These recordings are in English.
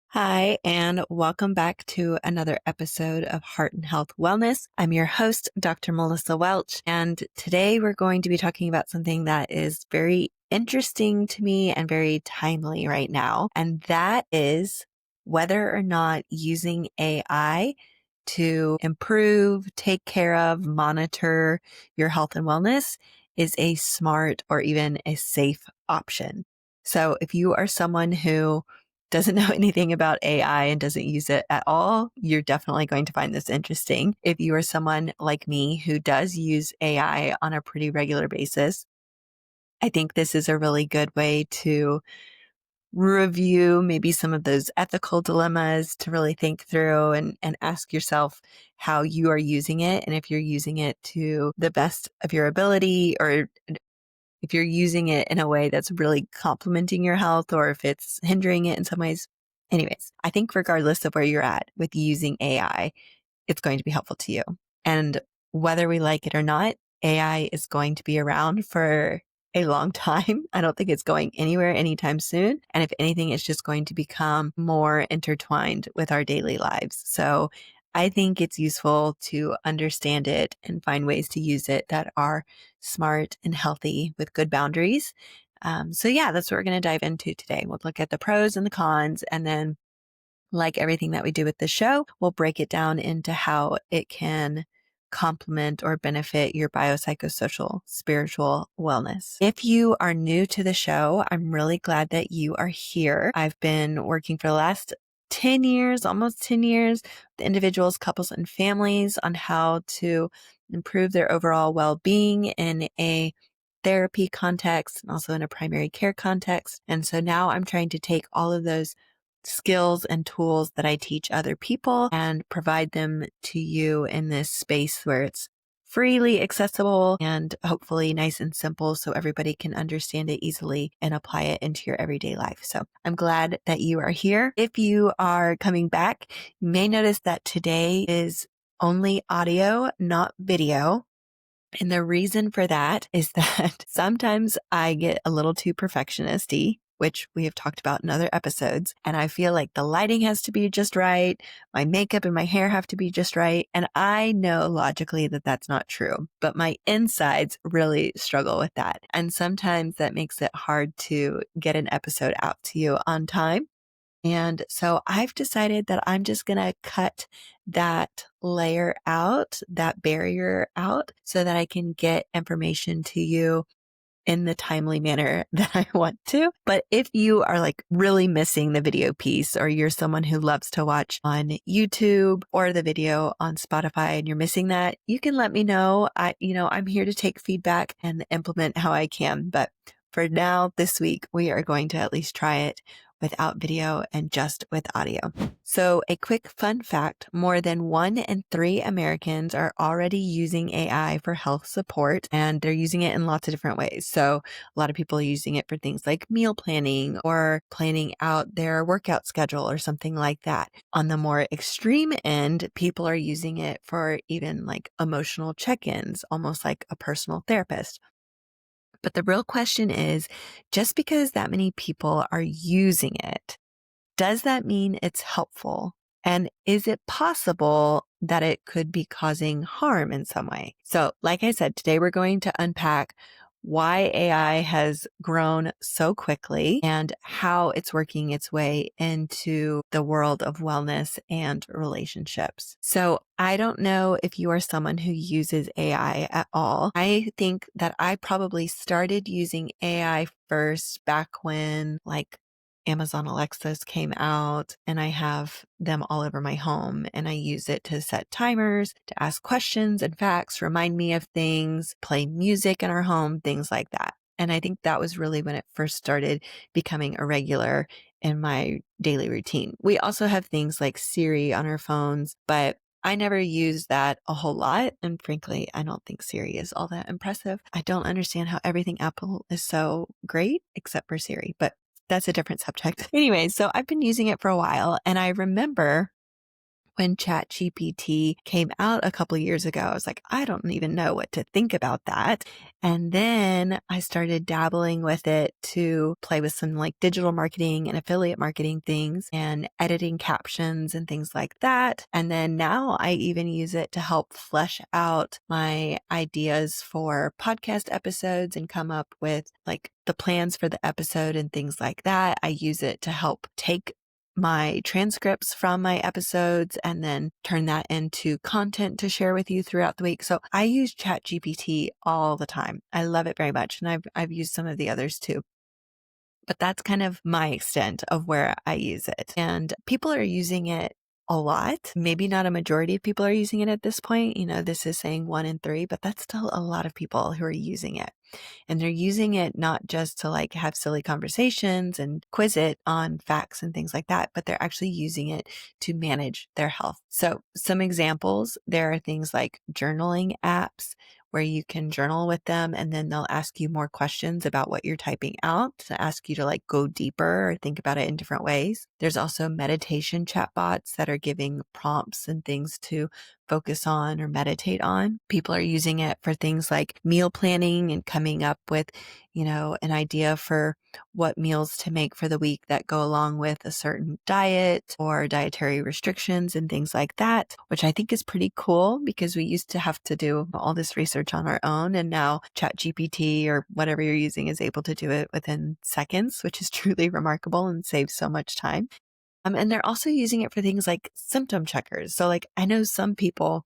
Hi, and welcome back to another episode of Heart and Health Wellness. I'm your host, Dr. Melissa Welch, and today we're going to be talking about something that is very interesting to me and very timely right now, and that is whether or not using AI to improve, take care of, monitor your health and wellness is a smart or even a safe option. So if you are someone who doesn't know anything about AI and doesn't use it at all, you're definitely going to find this interesting. If you are someone like me who does use AI on a pretty regular basis, I think this is a really good way to review maybe some of those ethical dilemmas, to really think through and ask yourself how you are using it, and if you're using it to the best of your ability, or if you're using it in a way that's really complementing your health, or if it's hindering it in some ways. Anyways, I think regardless of where you're at with using AI, it's going to be helpful to you. And whether we like it or not, AI is going to be around for a long time. I don't think it's going anywhere anytime soon. And if anything, it's just going to become more intertwined with our daily lives. So I think it's useful to understand it and find ways to use it that are smart and healthy with good boundaries. So yeah, that's what we're going to dive into today. We'll look at the pros and the cons, and then, like everything that we do with the show, we'll break it down into how it can complement or benefit your biopsychosocial spiritual wellness. If you are new to the show, I'm really glad that you are here. I've been working for the last 10 years, almost 10 years, with individuals, couples, and families on how to improve their overall well-being in a therapy context and also in a primary care context. And so now I'm trying to take all of those skills and tools that I teach other people and provide them to you in this space where it's freely accessible and hopefully nice and simple so everybody can understand it easily and apply it into your everyday life. So I'm glad that you are here. If you are coming back, you may notice that today is only audio, not video. And the reason for that is that sometimes I get a little too perfectionist-y, which we have talked about in other episodes. And I feel like the lighting has to be just right. My makeup and my hair have to be just right. And I know logically that that's not true, but my insides really struggle with that. And sometimes that makes it hard to get an episode out to you on time. And so I've decided that I'm just going to cut that layer out, that barrier out, so that I can get information to you in the timely manner that I want to. But if you are like really missing the video piece, or you're someone who loves to watch on YouTube or the video on Spotify and you're missing that, you can let me know. I'm here to take feedback and implement how I can. But for now, this week, we are going to at least try it without video and just with audio. So a quick fun fact, more than 1 in 3 Americans are already using AI for health support, and they're using it in lots of different ways. So a lot of people are using it for things like meal planning or planning out their workout schedule or something like that. On the more extreme end, people are using it for even like emotional check-ins, almost like a personal therapist. But the real question is, just because that many people are using it, does that mean it's helpful? And is it possible that it could be causing harm in some way? So, like I said, today we're going to unpack why AI has grown so quickly and how it's working its way into the world of wellness and relationships. So I don't know if you are someone who uses AI at all. I think that I probably started using AI first back when Amazon Alexas came out, and I have them all over my home, and I use it to set timers, to ask questions and facts, remind me of things, play music in our home, things like that. And I think that was really when it first started becoming a regular in my daily routine. We also have things like Siri on our phones, but I never use that a whole lot. And frankly, I don't think Siri is all that impressive. I don't understand how everything Apple is so great except for Siri, but that's a different subject. Anyway, so I've been using it for a while, and I remember when ChatGPT came out a couple of years ago, I was like, I don't even know what to think about that. And then I started dabbling with it to play with some like digital marketing and affiliate marketing things and editing captions and things like that. And then now I even use it to help flesh out my ideas for podcast episodes and come up with like the plans for the episode and things like that. I use it to help take my transcripts from my episodes and then turn that into content to share with you throughout the week. So I use ChatGPT all the time. I love it very much. And I've used some of the others too. But that's kind of my extent of where I use it. And people are using it a lot. Maybe not a majority of people are using it at this point. This is saying 1 in 3, but that's still a lot of people who are using it. And they're using it not just to like have silly conversations and quiz it on facts and things like that, but they're actually using it to manage their health. So some examples, there are things like journaling apps where you can journal with them and then they'll ask you more questions about what you're typing out to ask you to like go deeper or think about it in different ways. There's also meditation chatbots that are giving prompts and things to focus on or meditate on. People are using it for things like meal planning and coming up with, an idea for what meals to make for the week that go along with a certain diet or dietary restrictions and things like that, which I think is pretty cool because we used to have to do all this research on our own. And now ChatGPT or whatever you're using is able to do it within seconds, which is truly remarkable and saves so much time. And they're also using it for things like symptom checkers. So like, I know some people,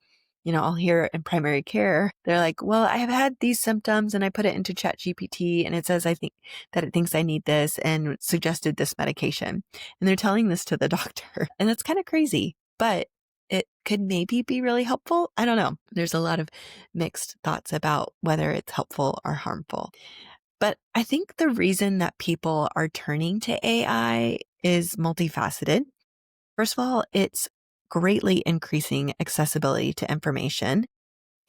I'll hear in primary care, they're like, well, I have had these symptoms and I put it into ChatGPT and it says, I think that it thinks I need this and suggested this medication. And they're telling this to the doctor. And that's kind of crazy, but it could maybe be really helpful. I don't know. There's a lot of mixed thoughts about whether it's helpful or harmful. But I think the reason that people are turning to AI is multifaceted. First of all, it's greatly increasing accessibility to information.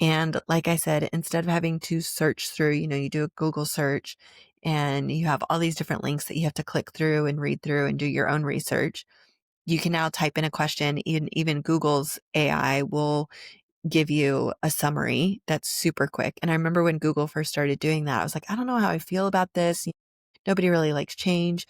And like I said, instead of having to search through, you do a Google search and you have all these different links that you have to click through and read through and do your own research. You can now type in a question. Even Google's AI will give you a summary that's super quick. And I remember when Google first started doing that, I was like, I don't know how I feel about this. Nobody really likes change.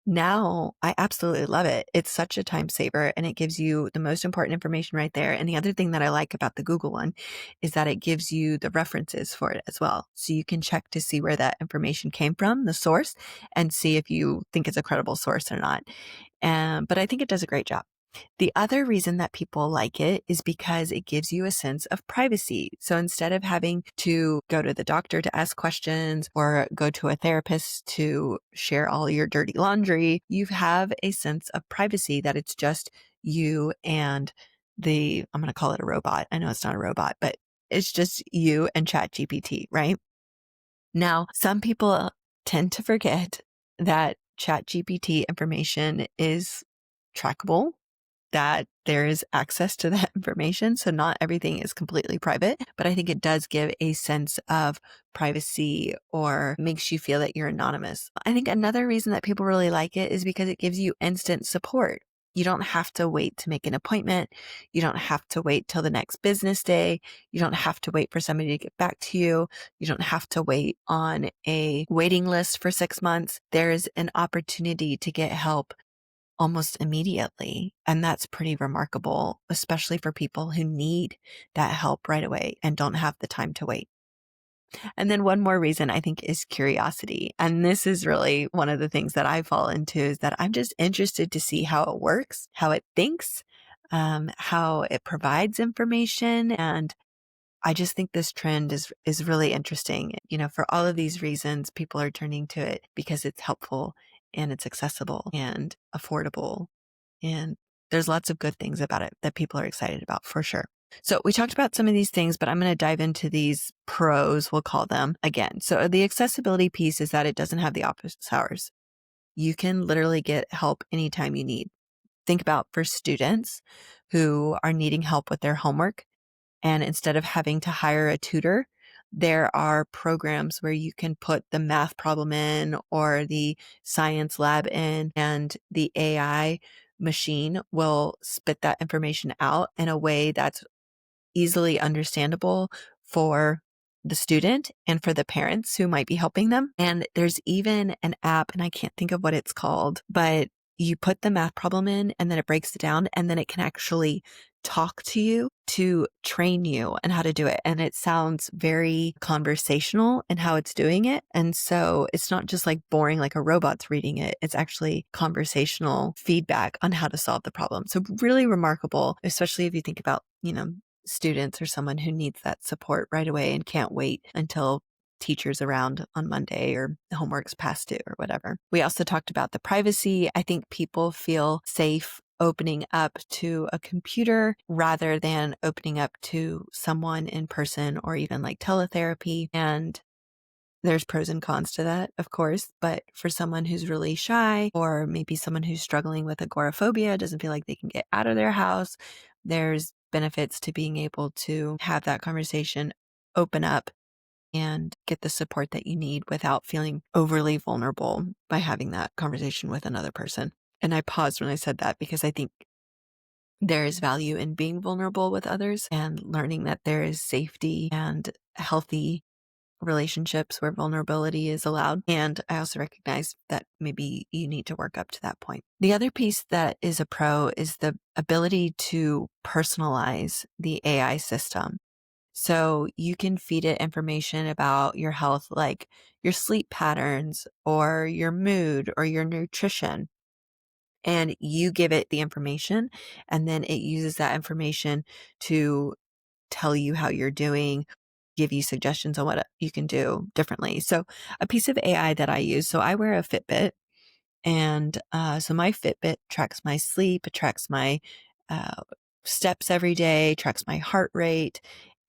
Now I absolutely love it. It's such a time saver and it gives you the most important information right there. And the other thing that I like about the Google one is that it gives you the references for it as well. So you can check to see where that information came from, the source, and see if you think it's a credible source or not. But I think it does a great job. The other reason that people like it is because it gives you a sense of privacy. So instead of having to go to the doctor to ask questions or go to a therapist to share all your dirty laundry, you have a sense of privacy that it's just you and I'm going to call it a robot. I know it's not a robot, but it's just you and ChatGPT, right? Now, some people tend to forget that ChatGPT information is trackable, that there is access to that information. So not everything is completely private, but I think it does give a sense of privacy or makes you feel that you're anonymous. I think another reason that people really like it is because it gives you instant support. You don't have to wait to make an appointment. You don't have to wait till the next business day. You don't have to wait for somebody to get back to you. You don't have to wait on a waiting list for 6 months. There's an opportunity to get help almost immediately. And that's pretty remarkable, especially for people who need that help right away and don't have the time to wait. And then one more reason I think is curiosity. And this is really one of the things that I fall into is that I'm just interested to see how it works, how it thinks, how it provides information. And I just think this trend is really interesting. For all of these reasons, people are turning to it because it's helpful and it's accessible and affordable. And there's lots of good things about it that people are excited about for sure. So we talked about some of these things, but I'm going to dive into these pros, we'll call them again. So the accessibility piece is that it doesn't have the office hours. You can literally get help anytime you need. Think about for students who are needing help with their homework. And instead of having to hire a tutor, there are programs where you can put the math problem in or the science lab in, and the AI machine will spit that information out in a way that's easily understandable for the student and for the parents who might be helping them. And there's even an app, and I can't think of what it's called, but you put the math problem in and then it breaks it down, and then it can actually talk to you to train you and how to do it. And it sounds very conversational in how it's doing it. And so it's not just like boring, like a robot's reading it. It's actually conversational feedback on how to solve the problem. So really remarkable, especially if you think about, students or someone who needs that support right away and can't wait until teachers around on Monday or the homework's past due or whatever. We also talked about the privacy. I think people feel safe opening up to a computer rather than opening up to someone in person or even like teletherapy. And there's pros and cons to that, of course, but for someone who's really shy or maybe someone who's struggling with agoraphobia, doesn't feel like they can get out of their house, there's benefits to being able to have that conversation, open up, and get the support that you need without feeling overly vulnerable by having that conversation with another person. And I paused when I said that because I think there is value in being vulnerable with others and learning that there is safety and healthy relationships where vulnerability is allowed. And I also recognize that maybe you need to work up to that point. The other piece that is a pro is the ability to personalize the AI system. So you can feed it information about your health, like your sleep patterns or your mood or your nutrition. And you give it the information, and then it uses that information to tell you how you're doing, give you suggestions on what you can do differently. So a piece of AI that I use, so I wear a Fitbit, and so my Fitbit tracks my sleep, it tracks my uh, steps every day, tracks my heart rate,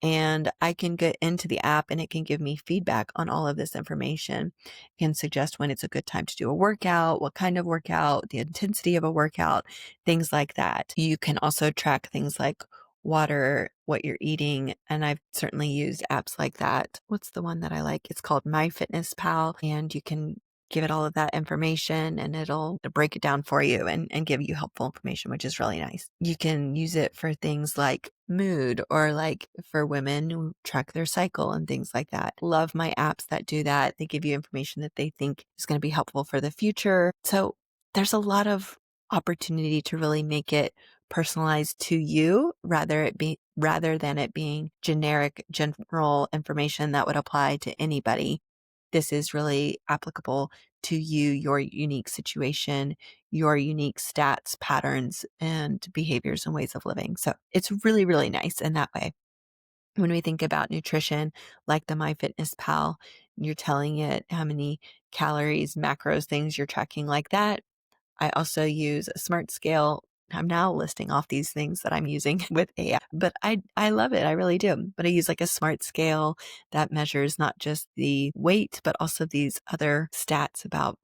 and I can get into the app and it can give me feedback on all of this information. It can suggest when it's a good time to do a workout, what kind of workout, the intensity of a workout, things like that. You can also track things like water, what you're eating. And I've certainly used apps like that. What's the one that I like? It's called MyFitnessPal, and you can give it all of that information and it'll break it down for you and give you helpful information, which is really nice. You can use it for things like mood or like for women who track their cycle and things like that. Love my apps that do that. They give you information that they think is going to be helpful for the future. So there's a lot of opportunity to really make it personalized to you rather than it being generic general information that would apply to anybody. This is really applicable to you, your unique situation, your unique stats, patterns, and behaviors and ways of living. So it's really, really nice in that way. When we think about nutrition, like the MyFitnessPal, you're telling it how many calories, macros, things you're tracking like that. I also use a smart scale. I'm now listing off these things that I'm using with AI, but I love it. I really do. But I use like a smart scale that measures not just the weight, but also these other stats about,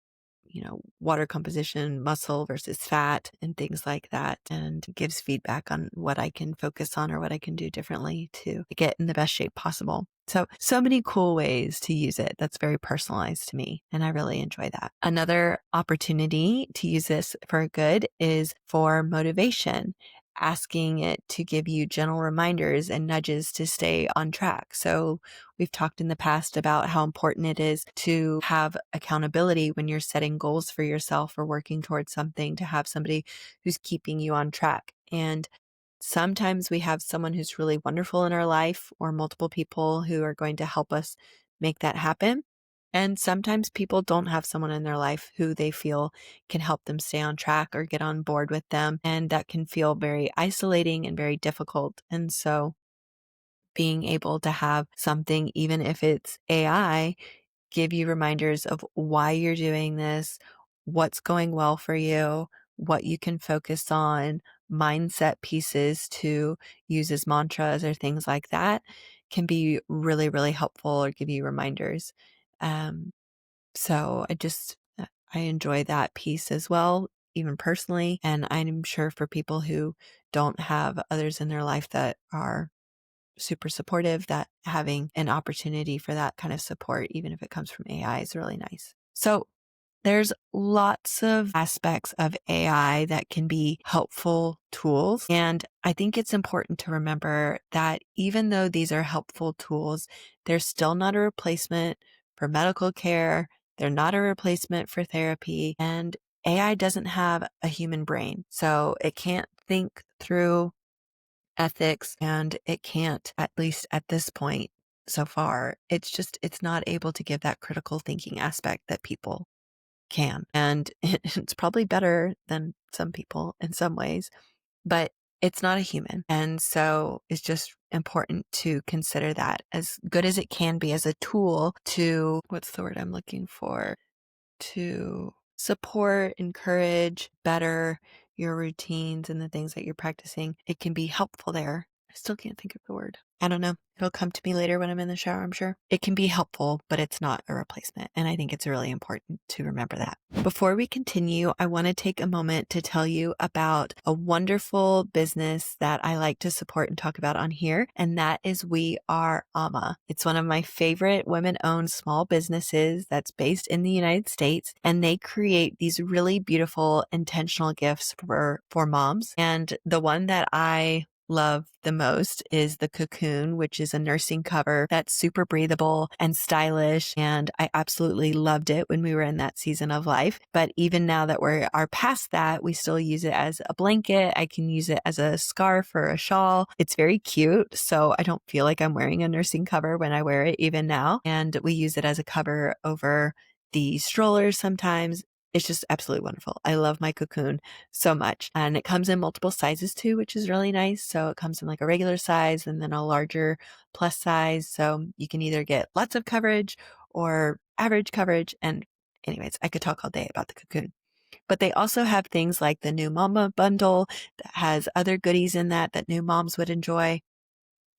water composition, muscle versus fat and things like that. And gives feedback on what I can focus on or what I can do differently to get in the best shape possible. So many cool ways to use it. That's very personalized to me. And I really enjoy that. Another opportunity to use this for good is for motivation, asking it to give you gentle reminders and nudges to stay on track. So we've talked in the past about how important it is to have accountability when you're setting goals for yourself or working towards something, to have somebody who's keeping you on track. And sometimes we have someone who's really wonderful in our life or multiple people who are going to help us make that happen. And sometimes people don't have someone in their life who they feel can help them stay on track or get on board with them. And that can feel very isolating and very difficult. And so being able to have something, even if it's AI, give you reminders of why you're doing this, what's going well for you, what you can focus on, mindset pieces to use as mantras or things like that can be really, really helpful or give you reminders. Um, so I enjoy that piece as well, even personally. And I'm sure for people who don't have others in their life that are super supportive, that having an opportunity for that kind of support, even if it comes from AI, is really nice. So There's lots of aspects of AI that can be helpful tools. And I think it's important to remember that even though these are helpful tools, they're still not a replacement for medical care. They're not a replacement for therapy. And AI doesn't have a human brain. So it can't think through ethics, and it can't, at least at this point so far, it's not able to give that critical thinking aspect that people can. And it's probably better than some people in some ways, but it's not a human. And so it's just important to consider that, as good as it can be as a tool to, what's the word I'm looking for? To support, encourage, better your routines and the things that you're practicing. It can be helpful there. I still can't think of the word. I don't know. It'll come to me later when I'm in the shower, I'm sure. It can be helpful, but it's not a replacement. And I think it's really important to remember that. Before we continue, I want to take a moment to tell you about a wonderful business that I like to support and talk about on here, and that is We Are Ama. It's one of my favorite women-owned small businesses that's based in the United States, and they create these really beautiful intentional gifts for moms. And the one that I love the most is the Cocoon, which is a nursing cover that's super breathable and stylish. And I absolutely loved it when we were in that season of life. But even now that we are past that, we still use it as a blanket. I can use it as a scarf or a shawl. It's very cute. So I don't feel like I'm wearing a nursing cover when I wear it even now. And we use it as a cover over the strollers sometimes. It's just absolutely wonderful. I love my Cocoon so much. And it comes in multiple sizes too, which is really nice. So it comes in like a regular size and then a larger plus size. So you can either get lots of coverage or average coverage. And anyways, I could talk all day about the Cocoon. But they also have things like the New Mama bundle that has other goodies in that new moms would enjoy.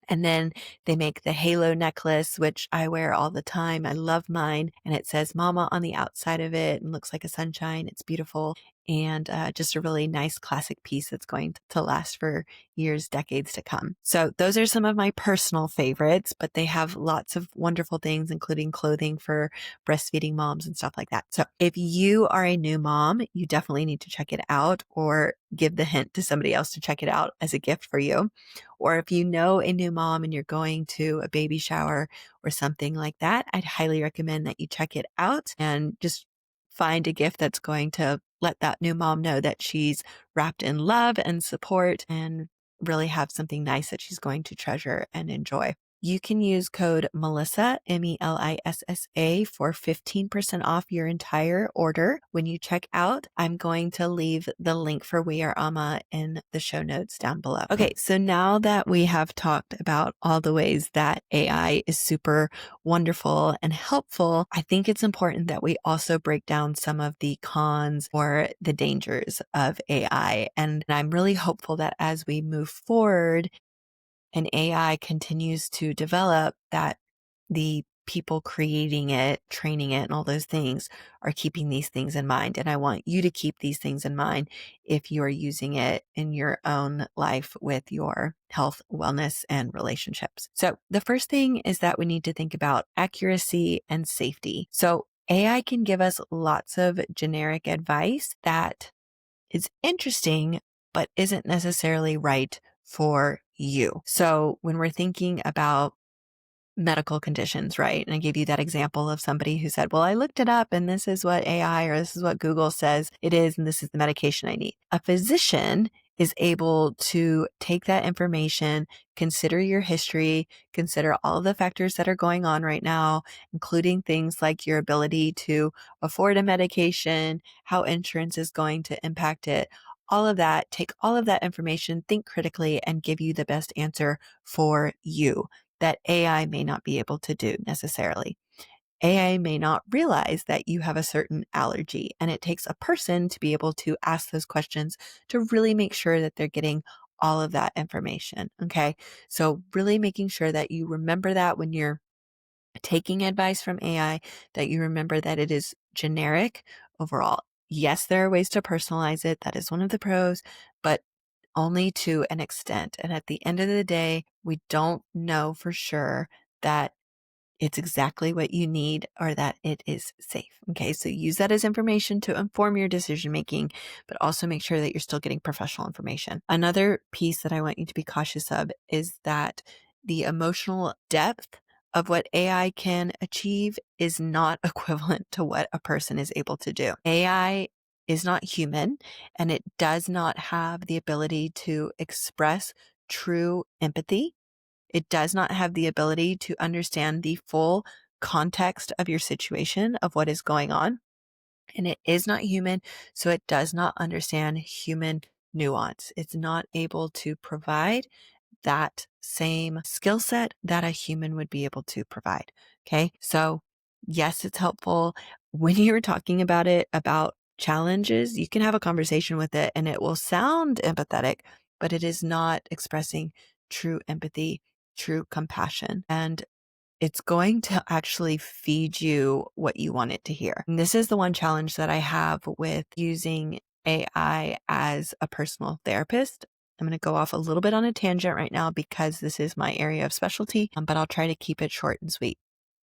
And then they make the halo necklace, which I wear all the time. I love mine. And it says Mama on the outside of it and looks like a sunshine. It's beautiful. And just a really nice classic piece that's going to last for years, decades to come. So those are some of my personal favorites, but they have lots of wonderful things, including clothing for breastfeeding moms and stuff like that. So if you are a new mom, you definitely need to check it out, or give the hint to somebody else to check it out as a gift for you. Or if you know a new mom and you're going to a baby shower or something like that, I'd highly recommend that you check it out and just find a gift that's going to let that new mom know that she's wrapped in love and support, and really have something nice that she's going to treasure and enjoy. You can use code Melissa, MELISSA, for 15% off your entire order when you check out. I'm going to leave the link for We Are Ama in the show notes down below. Okay, so now that we have talked about all the ways that AI is super wonderful and helpful, I think it's important that we also break down some of the cons or the dangers of AI. And I'm really hopeful that as we move forward and AI continues to develop, that the people creating it, training it, and all those things are keeping these things in mind. And I want you to keep these things in mind if you are using it in your own life with your health, wellness, and relationships. So the first thing is that we need to think about accuracy and safety. So AI can give us lots of generic advice that is interesting, but isn't necessarily right for you. So when we're thinking about medical conditions, right? And I gave you that example of somebody who said, well, I looked it up and this is what AI or this is what Google says it is, and this is the medication I need. A physician is able to take that information, consider your history, consider all of the factors that are going on right now, including things like your ability to afford a medication, how insurance is going to impact it, all of that, take all of that information, think critically, and give you the best answer for you that AI may not be able to do necessarily. AI may not realize that you have a certain allergy, and it takes a person to be able to ask those questions to really make sure that they're getting all of that information. Okay. So really making sure that you remember that when you're taking advice from AI, that you remember that it is generic overall. Yes, there are ways to personalize it. That is one of the pros, but only to an extent. And at the end of the day, we don't know for sure that it's exactly what you need or that it is safe. Okay. So use that as information to inform your decision making, but also make sure that you're still getting professional information. Another piece that I want you to be cautious of is that the emotional depth of what AI can achieve is not equivalent to what a person is able to do. AI is not human, and it does not have the ability to express true empathy. It does not have the ability to understand the full context of your situation, of what is going on. And it is not human, so it does not understand human nuance. It's not able to provide that same skill set that a human would be able to provide. Okay. So yes, it's helpful when you're talking about it, about challenges, you can have a conversation with it and it will sound empathetic, but it is not expressing true empathy, true compassion. And it's going to actually feed you what you want it to hear. And this is the one challenge that I have with using AI as a personal therapist. I'm going to go off a little bit on a tangent right now because this is my area of specialty, but I'll try to keep it short and sweet.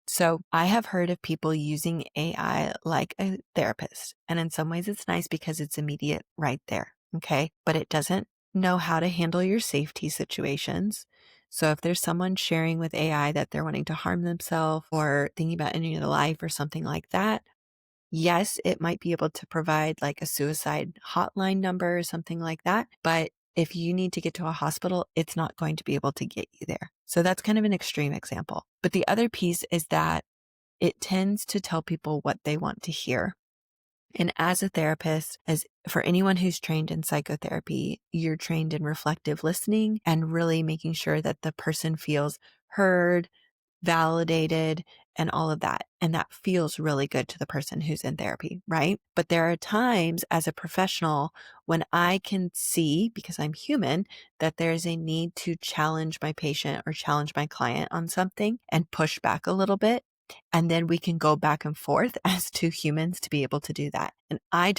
So I have heard of people using AI like a therapist. And in some ways it's nice because it's immediate right there. Okay. But it doesn't know how to handle your safety situations. So if there's someone sharing with AI that they're wanting to harm themselves or thinking about ending their life or something like that, yes, it might be able to provide like a suicide hotline number or something like that. But if you need to get to a hospital, it's not going to be able to get you there. So that's kind of an extreme example. But the other piece is that it tends to tell people what they want to hear. And as a therapist, as for anyone who's trained in psychotherapy, you're trained in reflective listening and really making sure that the person feels heard, validated, and all of that. And that feels really good to the person who's in therapy, right? But there are times as a professional when I can see, because I'm human, that there's a need to challenge my patient or challenge my client on something and push back a little bit. And then we can go back and forth as two humans to be able to do that. And I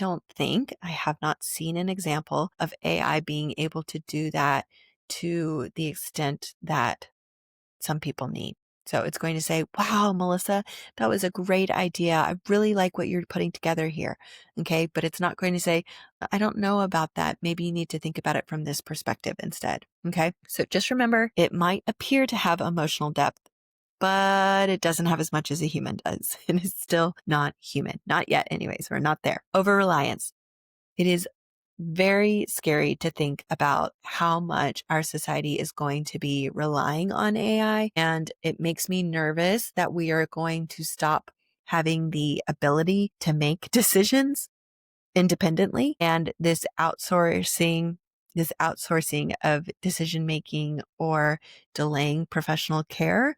have not seen an example of AI being able to do that to the extent that some people need. So it's going to say, wow, Melissa, that was a great idea. I really like what you're putting together here. Okay. But it's not going to say, I don't know about that. Maybe you need to think about it from this perspective instead. Okay. So just remember, it might appear to have emotional depth, but it doesn't have as much as a human does. And it's still not human. Not yet. Anyways, we're not there. Over reliance. It is very scary to think about how much our society is going to be relying on AI. And it makes me nervous that we are going to stop having the ability to make decisions independently. And this outsourcing of decision making or delaying professional care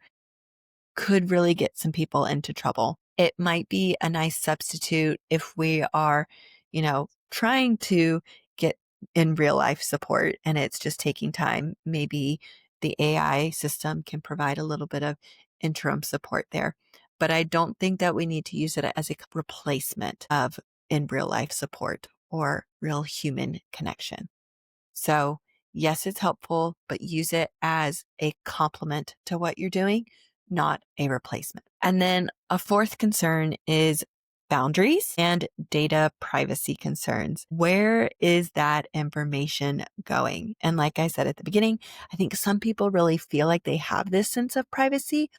could really get some people into trouble. It might be a nice substitute if we are, trying to get in real life support and it's just taking time. Maybe the AI system can provide a little bit of interim support there. But I don't think that we need to use it as a replacement of in real life support or real human connection. So yes, it's helpful, but use it as a complement to what you're doing, not a replacement. And then a fourth concern is boundaries and data privacy concerns. Where is that information going? And like I said at the beginning, I think some people really feel like they have this sense of privacy,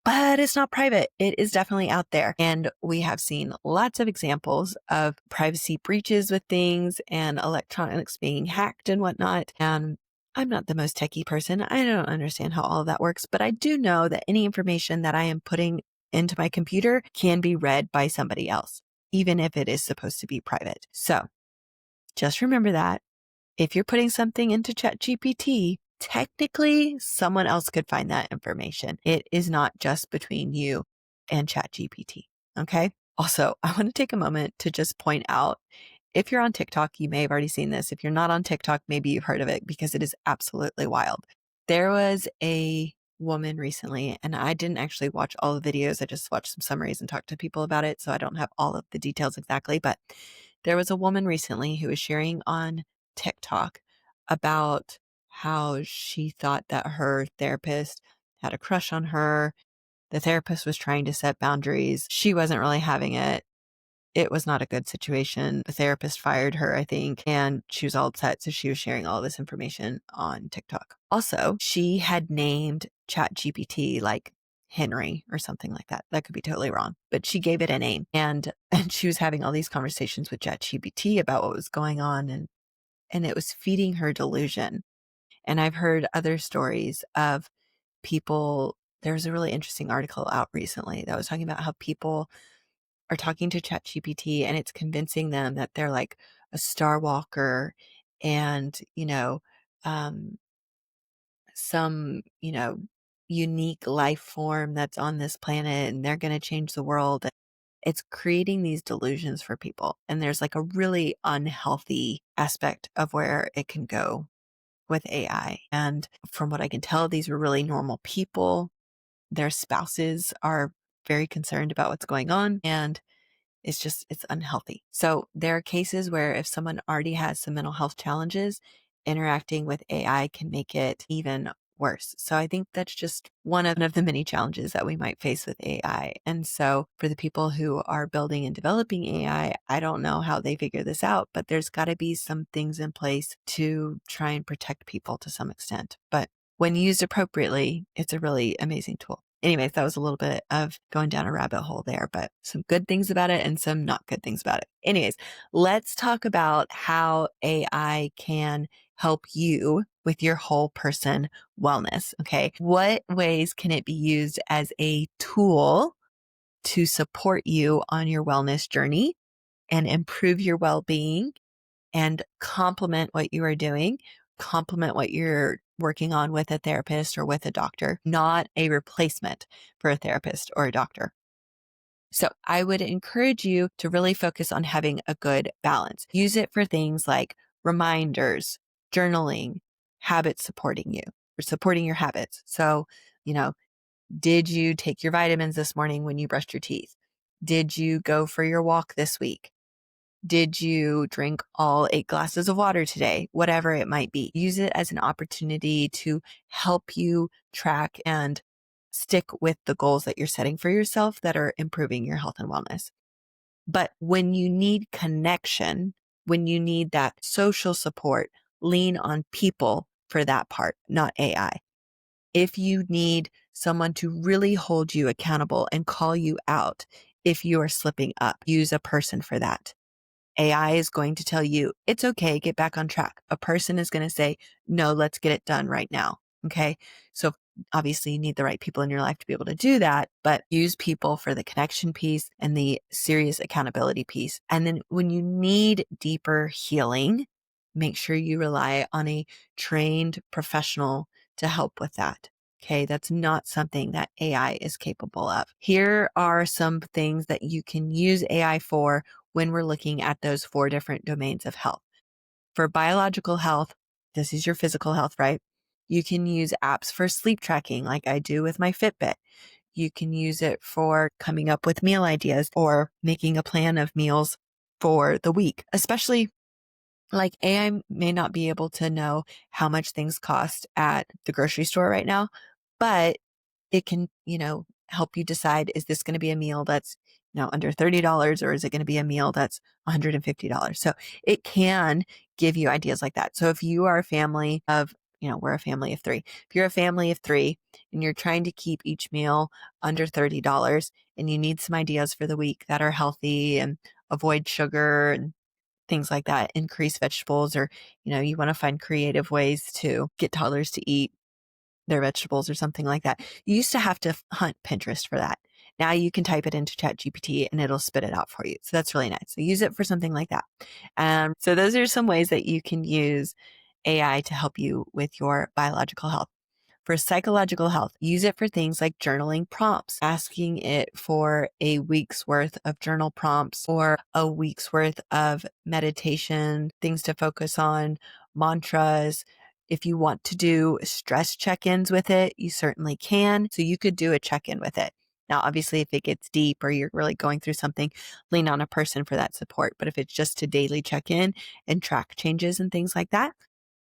but it's not private. It is definitely out there. And we have seen lots of examples of privacy breaches with things and electronics being hacked and whatnot. And I'm not the most techie person. I don't understand how all of that works, but I do know that any information that I am putting into my computer can be read by somebody else, even if it is supposed to be private. So just remember that. If you're putting something into ChatGPT, technically someone else could find that information. It is not just between you and ChatGPT. Okay. Also, I want to take a moment to just point out, if you're on TikTok, you may have already seen this. If you're not on TikTok, maybe you've heard of it because it is absolutely wild. There was a woman recently, and I didn't actually watch all the videos. I just watched some summaries and talked to people about it. So I don't have all of the details exactly, but there was a woman recently who was sharing on TikTok about how she thought that her therapist had a crush on her The therapist was trying to set boundaries. She wasn't really having it. It was not a good situation. The therapist fired her, I think, and she was all upset. So she was sharing all this information on TikTok. Also, she had named ChatGPT like Henry or something like that. That could be totally wrong, but she gave it a name and she was having all these conversations with ChatGPT about what was going on and it was feeding her delusion. And I've heard other stories of people. There was a really interesting article out recently that was talking about how people are talking to ChatGPT and it's convincing them that they're like a star walker and, um, some, unique life form that's on this planet and they're going to change the world. It's creating these delusions for people. And there's like a really unhealthy aspect of where it can go with AI. And from what I can tell, these were really normal people. Their spouses are very concerned about what's going on. And it's unhealthy. So there are cases where if someone already has some mental health challenges, interacting with AI can make it even worse. So I think that's just one of the many challenges that we might face with AI. And so for the people who are building and developing AI, I don't know how they figure this out, but there's got to be some things in place to try and protect people to some extent. But when used appropriately, it's a really amazing tool. Anyways, that was a little bit of going down a rabbit hole there, but some good things about it and some not good things about it. Anyways, let's talk about how AI can help you with your whole person wellness. Okay. What ways can it be used as a tool to support you on your wellness journey and improve your well-being and complement what you are doing, complement what you're working on with a therapist or with a doctor, not a replacement for a therapist or a doctor. So I would encourage you to really focus on having a good balance. Use it for things like reminders, journaling, habit supporting you or supporting your habits. So, you know, did you take your vitamins this morning when you brushed your teeth? Did you go for your walk this week? Did you drink all 8 glasses of water today? Whatever it might be. Use it as an opportunity to help you track and stick with the goals that you're setting for yourself that are improving your health and wellness. But when you need connection, when you need that social support, lean on people for that part, not AI. If you need someone to really hold you accountable and call you out if you are slipping up, use a person for that. AI is going to tell you, it's okay, get back on track. A person is going to say, no, let's get it done right now. Okay. So obviously you need the right people in your life to be able to do that, but use people for the connection piece and the serious accountability piece. And then when you need deeper healing, make sure you rely on a trained professional to help with that. Okay. That's not something that AI is capable of. Here are some things that you can use AI for when we're looking at those 4 different domains of health. For biological health, this is your physical health, right? You can use apps for sleep tracking like I do with my Fitbit. You can use it for coming up with meal ideas or making a plan of meals for the week, especially like AI may not be able to know how much things cost at the grocery store right now, but it can, help you decide, is this going to be a meal that's, under $30 or is it going to be a meal that's $150? So it can give you ideas like that. So if you are a family of, we're a family of 3. If you're a family of 3 and you're trying to keep each meal under $30 and you need some ideas for the week that are healthy and avoid sugar and things like that, increase vegetables, or, you want to find creative ways to get toddlers to eat their vegetables or something like that. You used to have to hunt Pinterest for that. Now you can type it into ChatGPT and it'll spit it out for you. So that's really nice. So use it for something like that. So those are some ways that you can use AI to help you with your biological health. For psychological health, use it for things like journaling prompts, asking it for a week's worth of journal prompts or a week's worth of meditation, things to focus on, mantras. If you want to do stress check-ins with it, you certainly can. So you could do a check-in with it. Now, obviously, if it gets deep or you're really going through something, lean on a person for that support. But if it's just a daily check-in and track changes and things like that,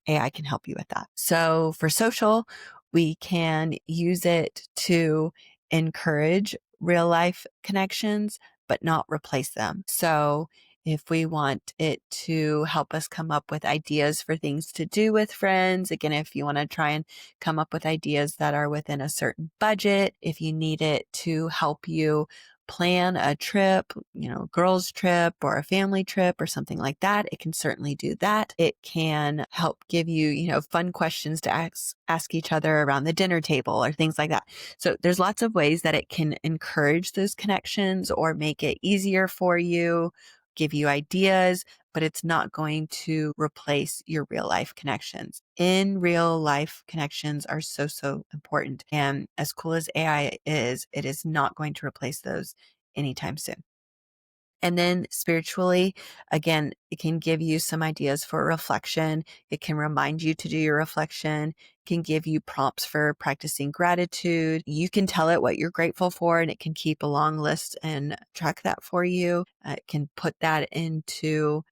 AI can help you with that. So for social, we can use it to encourage real life connections, but not replace them. So if we want it to help us come up with ideas for things to do with friends, again, if you want to try and come up with ideas that are within a certain budget, if you need it to help you plan a trip, girls trip or a family trip or something like that, it can certainly do that. It can help give you, fun questions to ask each other around the dinner table or things like that. So there's lots of ways that it can encourage those connections or make it easier for you, give you ideas, but it's not going to replace your real life connections. In real life connections are so, so important. And as cool as AI is, it is not going to replace those anytime soon. And then spiritually, again, it can give you some ideas for reflection. It can remind you to do your reflection, can give you prompts for practicing gratitude. You can tell it what you're grateful for, and it can keep a long list and track that for you. It can put that into,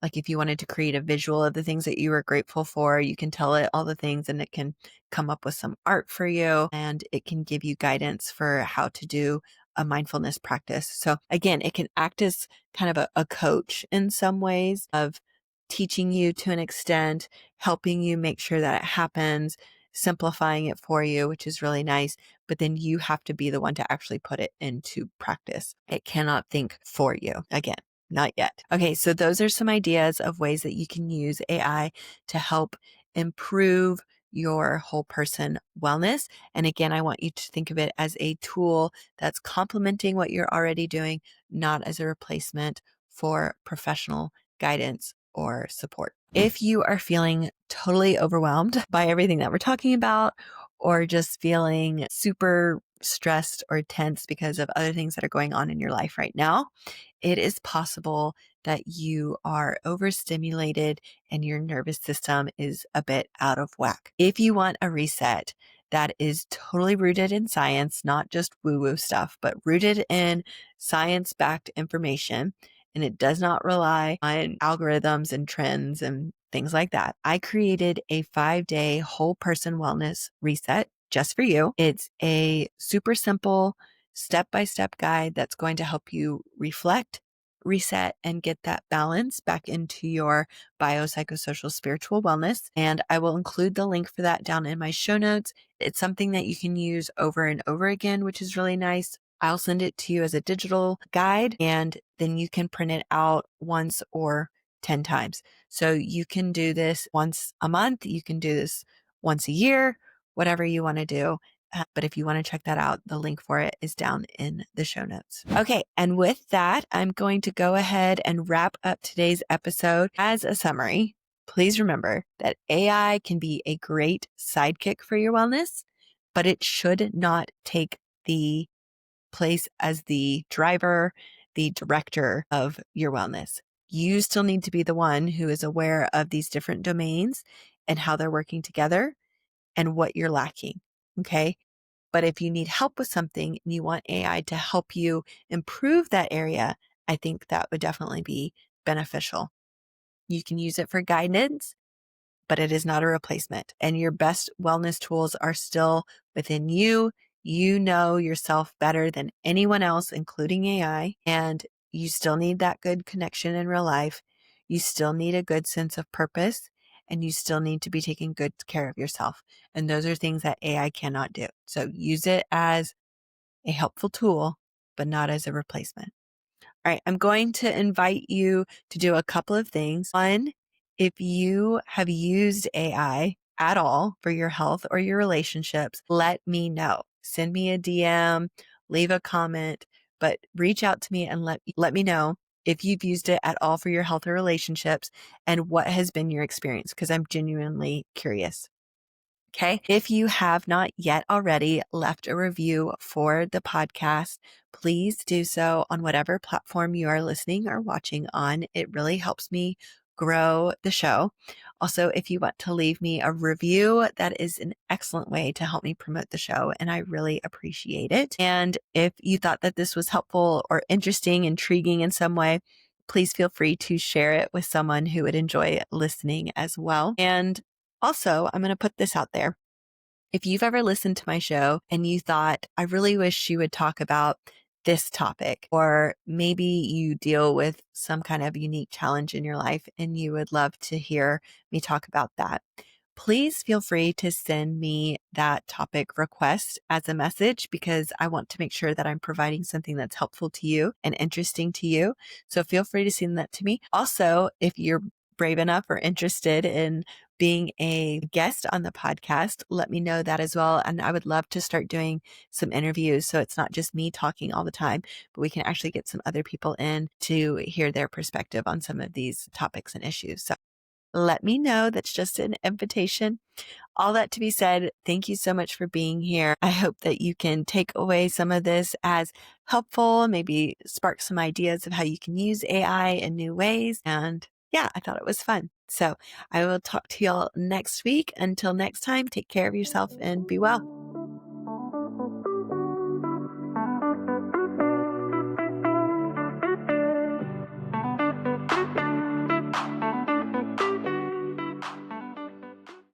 like, if you wanted to create a visual of the things that you were grateful for, you can tell it all the things and it can come up with some art for you, and it can give you guidance for how to do a mindfulness practice. So again, it can act as kind of a coach in some ways of teaching you to an extent, helping you make sure that it happens, simplifying it for you, which is really nice. But then you have to be the one to actually put it into practice. It cannot think for you. Again, not yet. Okay, so those are some ideas of ways that you can use AI to help improve your whole person wellness. And again, I want you to think of it as a tool that's complementing what you're already doing, not as a replacement for professional guidance or support. If you are feeling totally overwhelmed by everything that we're talking about, or just feeling super stressed or tense because of other things that are going on in your life right now, it is possible that you are overstimulated and your nervous system is a bit out of whack. If you want a reset that is totally rooted in science, not just woo-woo stuff, but rooted in science-backed information, and it does not rely on algorithms and trends and things like that, I created a 5-day whole person wellness reset just for you. It's a super simple step-by-step guide that's going to help you reflect, reset, and get that balance back into your biopsychosocial spiritual wellness. And I will include the link for that down in my show notes. It's something that you can use over and over again, which is really nice. I'll send it to you as a digital guide, and then you can print it out once or 10 times. So you can do this once a month. You can do this once a year, whatever you want to do. But if you want to check that out, the link for it is down in the show notes. Okay. And with that, I'm going to go ahead and wrap up today's episode. As a summary, please remember that AI can be a great sidekick for your wellness, but it should not take the place as the driver, the director of your wellness. You still need to be the one who is aware of these different domains and how they're working together and what you're lacking. Okay. But if you need help with something and you want AI to help you improve that area, I think that would definitely be beneficial. You can use it for guidance, but it is not a replacement. And your best wellness tools are still within you. You know yourself better than anyone else, including AI. And you still need that good connection in real life. You still need a good sense of purpose, and you still need to be taking good care of yourself. And those are things that AI cannot do. So use it as a helpful tool, but not as a replacement. All right, I'm going to invite you to do a couple of things. One, if you have used AI at all for your health or your relationships, let me know. Send me a DM, leave a comment, but reach out to me and let me know if you've used it at all for your health or relationships and what has been your experience, because I'm genuinely curious. Okay. If you have not yet already left a review for the podcast, please do so on whatever platform you are listening or watching on. It really helps me grow the show. Also, if you want to leave me a review, that is an excellent way to help me promote the show, and I really appreciate it. And if you thought that this was helpful or interesting, intriguing in some way, please feel free to share it with someone who would enjoy listening as well. And also, I'm going to put this out there. If you've ever listened to my show and you thought, I really wish she would talk about this topic, or maybe you deal with some kind of unique challenge in your life and you would love to hear me talk about that, please feel free to send me that topic request as a message, because I want to make sure that I'm providing something that's helpful to you and interesting to you. So feel free to send that to me. Also, if you're brave enough or interested in being a guest on the podcast, let me know that as well. And I would love to start doing some interviews. So it's not just me talking all the time, but we can actually get some other people in to hear their perspective on some of these topics and issues. So let me know. That's just an invitation. All that to be said, thank you so much for being here. I hope that you can take away some of this as helpful, maybe spark some ideas of how you can use AI in new ways. And yeah, I thought it was fun. So I will talk to y'all next week. Until next time, take care of yourself and be well.